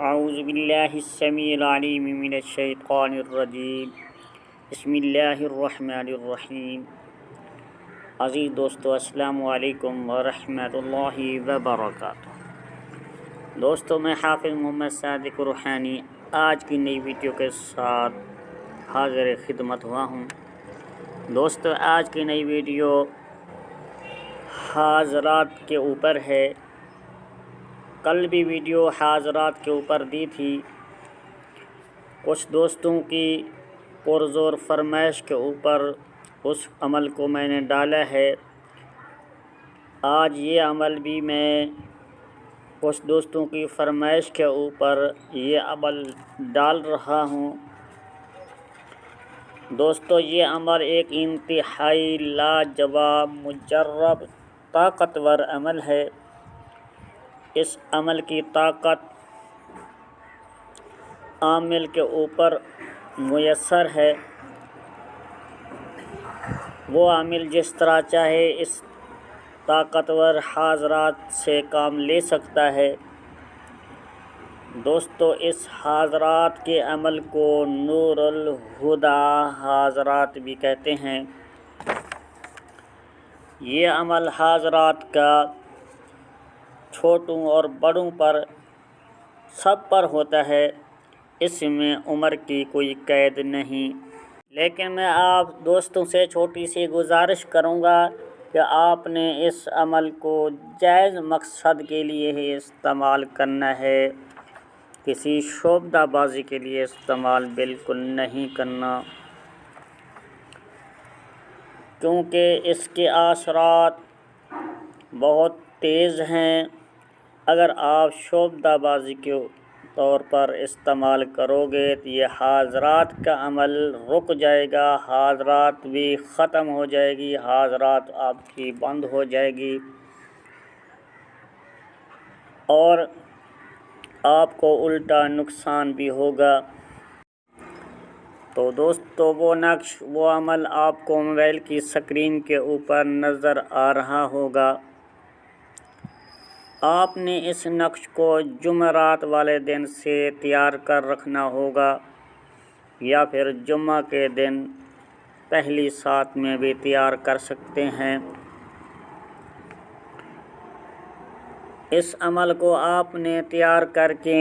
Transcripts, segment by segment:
اعوذ باللہ السمیع العلیم من الشیطان الرجیم بسم اللہ الرحمن الرحیم۔ عزیز دوستو، السلام علیکم ورحمۃ اللہ وبرکاتہ۔ دوستو، میں حافظ محمد صادق روحانی آج کی نئی ویڈیو کے ساتھ حاضر خدمت ہوا ہوں۔ دوستو، آج کی نئی ویڈیو حاضرات کے اوپر ہے۔ کل بھی ویڈیو حاضرات کے اوپر دی تھی، کچھ دوستوں کی پرزور فرمائش کے اوپر اس عمل کو میں نے ڈالا ہے۔ آج یہ عمل بھی میں کچھ دوستوں کی فرمائش کے اوپر یہ عمل ڈال رہا ہوں۔ دوستو، یہ عمل ایک انتہائی لاجواب، مجرب، طاقتور عمل ہے۔ اس عمل کی طاقت عامل کے اوپر میسر ہے۔ وہ عامل جس طرح چاہے اس طاقتور حاضرات سے کام لے سکتا ہے۔ دوستو، اس حاضرات کے عمل کو نور الہدیٰ حاضرات بھی کہتے ہیں۔ یہ عمل حاضرات کا چھوٹوں اور بڑوں پر سب پر ہوتا ہے، اس میں عمر کی کوئی قید نہیں۔ لیکن میں آپ دوستوں سے چھوٹی سی گزارش کروں گا کہ آپ نے اس عمل کو جائز مقصد کے لیے ہی استعمال کرنا ہے، کسی شعبدہ بازی کے لیے استعمال بالکل نہیں کرنا، کیونکہ اس کے اثرات بہت تیز ہیں۔ اگر آپ شعبدہ بازی کے طور پر استعمال کرو گے تو یہ حاضرات کا عمل رک جائے گا، حاضرات بھی ختم ہو جائے گی، حاضرات آپ کی بند ہو جائے گی، اور آپ کو الٹا نقصان بھی ہوگا۔ تو دوستو، وہ نقش، وہ عمل آپ کو موبائل کی سکرین کے اوپر نظر آ رہا ہوگا۔ آپ نے اس نقش کو جمعرات والے دن سے تیار کر رکھنا ہوگا، یا پھر جمعہ کے دن پہلی سات میں بھی تیار کر سکتے ہیں۔ اس عمل کو آپ نے تیار کر کے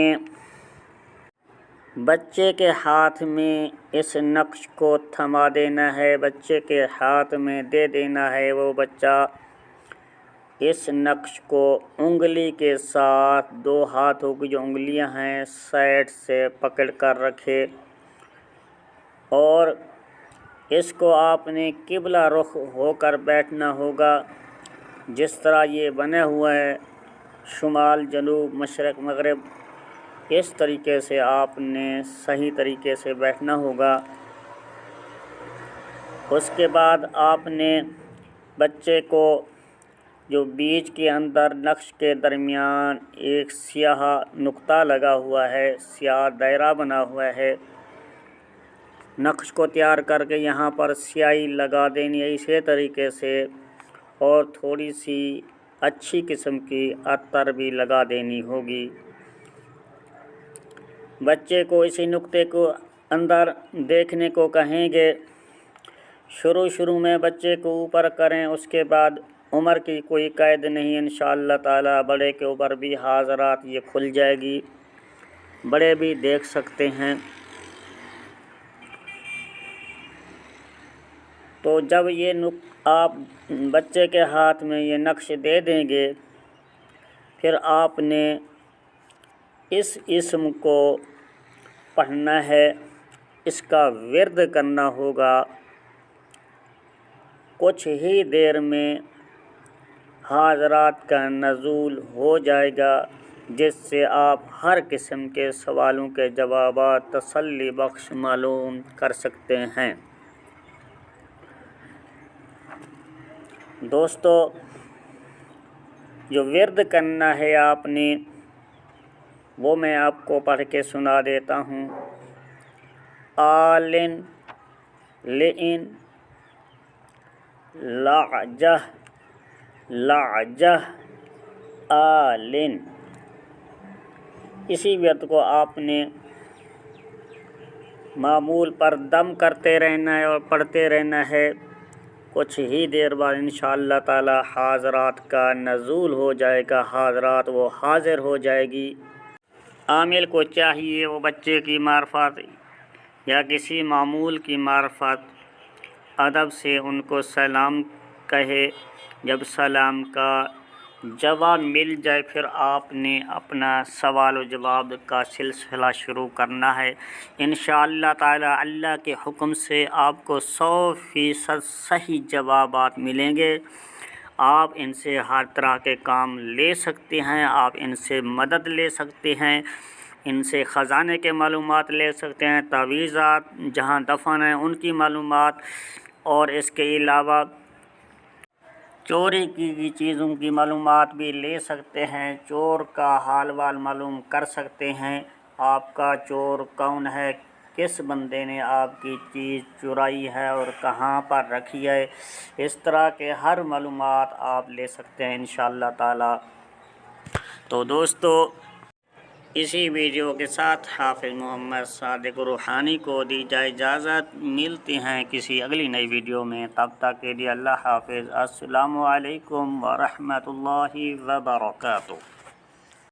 بچے کے ہاتھ میں اس نقش کو تھما دینا ہے، بچے کے ہاتھ میں دے دینا ہے۔ وہ بچہ اس نقش کو انگلی کے ساتھ، دو ہاتھوں کی جو انگلیاں ہیں سائڈ سے پکڑ کر رکھے، اور اس کو آپ نے قبلہ رخ ہو کر بیٹھنا ہوگا۔ جس طرح یہ بنا ہوا ہے، شمال جنوب مشرق مغرب، اس طریقے سے آپ نے صحیح طریقے سے بیٹھنا ہوگا۔ اس کے بعد آپ نے بچے کو جو بیچ کے اندر نقش کے درمیان ایک سیاہ نقطہ لگا ہوا ہے، سیاہ دائرہ بنا ہوا ہے، نقش کو تیار کر کے یہاں پر سیاہی لگا دینی ہے اسی طریقے سے، اور تھوڑی سی اچھی قسم کی عطر بھی لگا دینی ہوگی۔ بچے کو اسی نقطے کو اندر دیکھنے کو کہیں گے۔ شروع میں بچے کو اوپر کریں، اس کے بعد عمر کی کوئی قید نہیں، انشاءاللہ تعالی بڑے کے اوپر بھی حاضرات یہ کھل جائے گی، بڑے بھی دیکھ سکتے ہیں۔ تو جب یہ آپ بچے کے ہاتھ میں یہ نقش دے دیں گے، پھر آپ نے اس اسم کو پڑھنا ہے، اس کا ورد کرنا ہوگا۔ کچھ ہی دیر میں حاضرات کا نزول ہو جائے گا، جس سے آپ ہر قسم کے سوالوں کے جوابات تسلی بخش معلوم کر سکتے ہیں۔ دوستو، جو ورد کرنا ہے آپ نے، وہ میں آپ کو پڑھ کے سنا دیتا ہوں۔ آلن لئن لعجہ لعجہ آلن۔ اسی ورد کو آپ نے معمول پر دم کرتے رہنا ہے اور پڑھتے رہنا ہے۔ کچھ ہی دیر بعد انشاءاللہ تعالی حاضرات کا نزول ہو جائے گا، حاضرات وہ حاضر ہو جائے گی۔ عامل کو چاہیے وہ بچے کی معرفت یا کسی معمول کی معرفت ادب سے ان کو سلام کہے۔ جب سلام کا جواب مل جائے پھر آپ نے اپنا سوال و جواب کا سلسلہ شروع کرنا ہے۔ انشاءاللہ تعالی اللہ کے حکم سے آپ کو 100% صحیح جوابات ملیں گے۔ آپ ان سے ہر طرح کے کام لے سکتے ہیں، آپ ان سے مدد لے سکتے ہیں، ان سے خزانے کے معلومات لے سکتے ہیں، تعویذات جہاں دفن ہیں ان کی معلومات، اور اس کے علاوہ چوری کی گئی چیزوں کی معلومات بھی لے سکتے ہیں، چور کا حال وال معلوم کر سکتے ہیں، آپ کا چور کون ہے، کس بندے نے آپ کی چیز چرائی ہے اور کہاں پر رکھی ہے، اس طرح کے ہر معلومات آپ لے سکتے ہیں انشاءاللہ تعالی۔ تو دوستو اسی ویڈیو کے ساتھ حافظ محمد صادق روحانی کو دی جائے اجازت، ملتے ہیں کسی اگلی نئی ویڈیو میں، تب تک کے لیے اللہ حافظ۔ السلام علیکم ورحمۃ اللہ وبرکاتہ۔